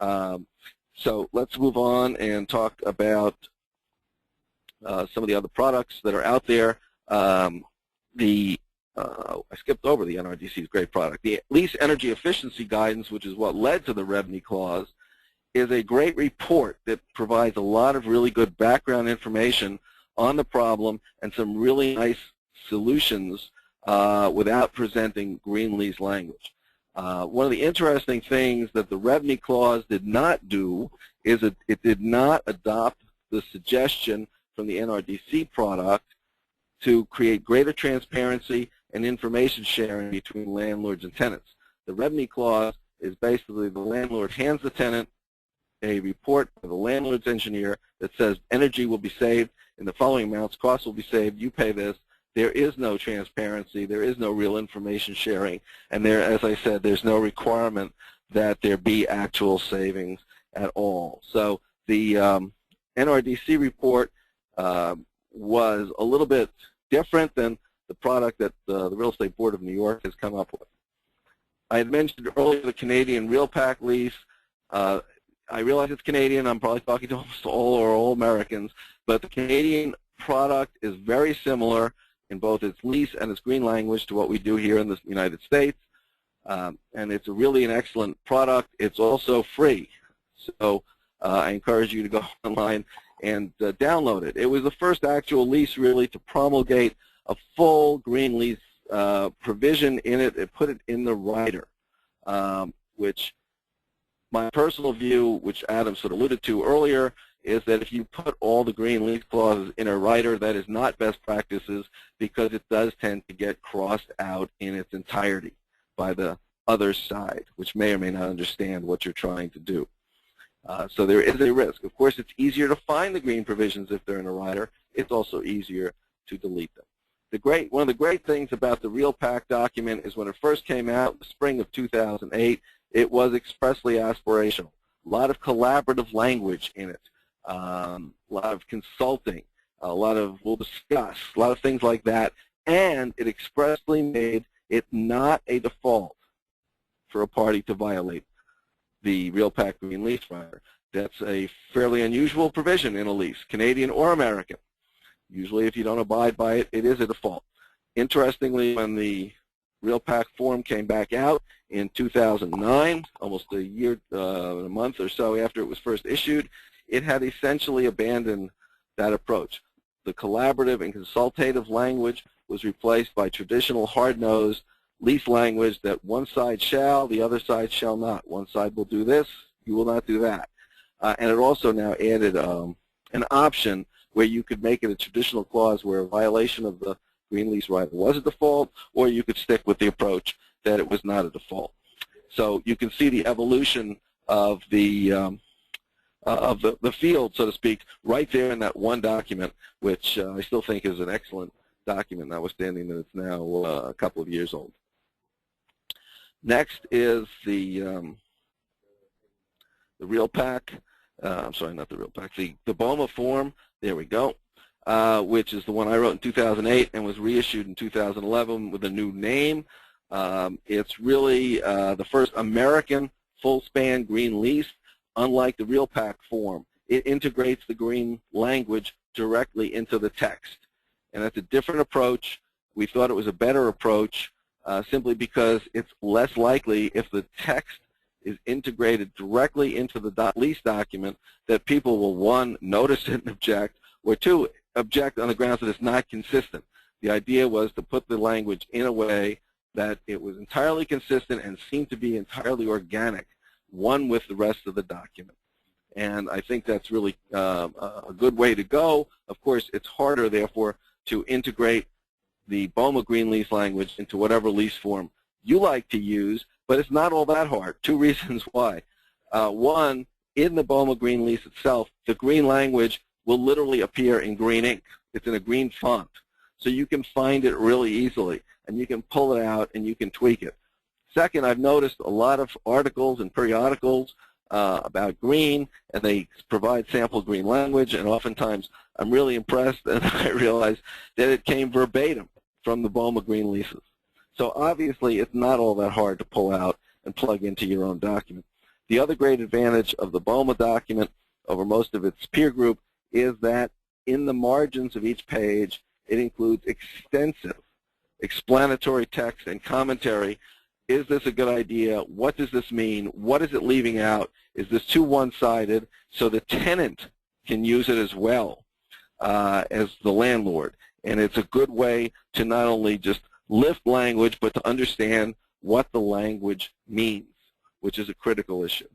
So let's move on and talk about some of the other products that are out there. I skipped over the NRDC's great product. The Lease Energy Efficiency Guidance, which is what led to the REBNY clause, is a great report that provides a lot of really good background information on the problem and some really nice solutions without presenting green lease language. One of the interesting things that the REBNY clause did not do is it did not adopt the suggestion from the NRDC product to create greater transparency and information sharing between landlords and tenants. The REBNY clause is basically the landlord hands the tenant a report by the landlord's engineer that says energy will be saved in the following amounts, costs will be saved, you pay this. There is no transparency, there is no real information sharing, and there, as I said, there's no requirement that there be actual savings at all. So the NRDC report was a little bit different than the product that the Real Estate Board of New York has come up with. I had mentioned earlier the Canadian RealPAC lease. I realize it's Canadian. I'm probably talking to almost all Americans, but the Canadian product is very similar in both its lease and its green language to what we do here in the United States, and it's really an excellent product. It's also free, so I encourage you to go online and download it. It was the first actual lease really to promulgate a full green lease provision in it. It put it in the rider, which my personal view, which Adam sort of alluded to earlier, is that if you put all the green lease clauses in a rider, that is not best practices because it does tend to get crossed out in its entirety by the other side, which may or may not understand what you're trying to do. So there is a risk. Of course, it's easier to find the green provisions if they're in a rider. It's also easier to delete them. One of the great things about the RealPAC document is when it first came out in the spring of 2008, it was expressly aspirational. A lot of collaborative language in it, a lot of consulting, a lot of we'll discuss, a lot of things like that, and it expressly made it not a default for a party to violate the RealPAC green lease rider. That's a fairly unusual provision in a lease, Canadian or American. Usually if you don't abide by it, it is a default. Interestingly, when the RealPAC form came back out in 2009, almost a year, a month or so after it was first issued, it had essentially abandoned that approach. The collaborative and consultative language was replaced by traditional hard-nosed lease language that one side shall, the other side shall not. One side will do this, you will not do that. And it also now added an option where you could make it a traditional clause where a violation of the green lease rider was a default, or you could stick with the approach that it was not a default. So you can see the evolution of the field, so to speak, right there in that one document, which I still think is an excellent document, notwithstanding that it's now a couple of years old. Next is the RealPAC. I'm sorry, not the RealPAC. The BOMA form. There we go. Which is the one I wrote in 2008 and was reissued in 2011 with a new name. It's really the first American full-span green lease. Unlike the RealPAC form, it integrates the green language directly into the text. And that's a different approach. We thought it was a better approach simply because it's less likely if the text is integrated directly into the lease document that people will, one, notice it and object, or two, object on the grounds that it's not consistent. The idea was to put the language in a way that it was entirely consistent and seemed to be entirely organic, one with the rest of the document. And I think that's really a good way to go. Of course, it's harder, therefore, to integrate the BOMA green lease language into whatever lease form you like to use, but it's not all that hard. Two reasons why. One, in the BOMA green lease itself, the green language will literally appear in green ink. It's in a green font. So you can find it really easily, and you can pull it out and you can tweak it. Second, I've noticed a lot of articles and periodicals about green, and they provide sample green language, and oftentimes I'm really impressed, and I realize that it came verbatim from the BOMA green leases. So obviously it's not all that hard to pull out and plug into your own document. The other great advantage of the BOMA document over most of its peer group is that in the margins of each page, it includes extensive explanatory text and commentary. Is this a good idea? What does this mean? What is it leaving out? Is this too one-sided? So the tenant can use it as well as the landlord. And it's a good way to not only just lift language, but to understand what the language means, which is a critical issue.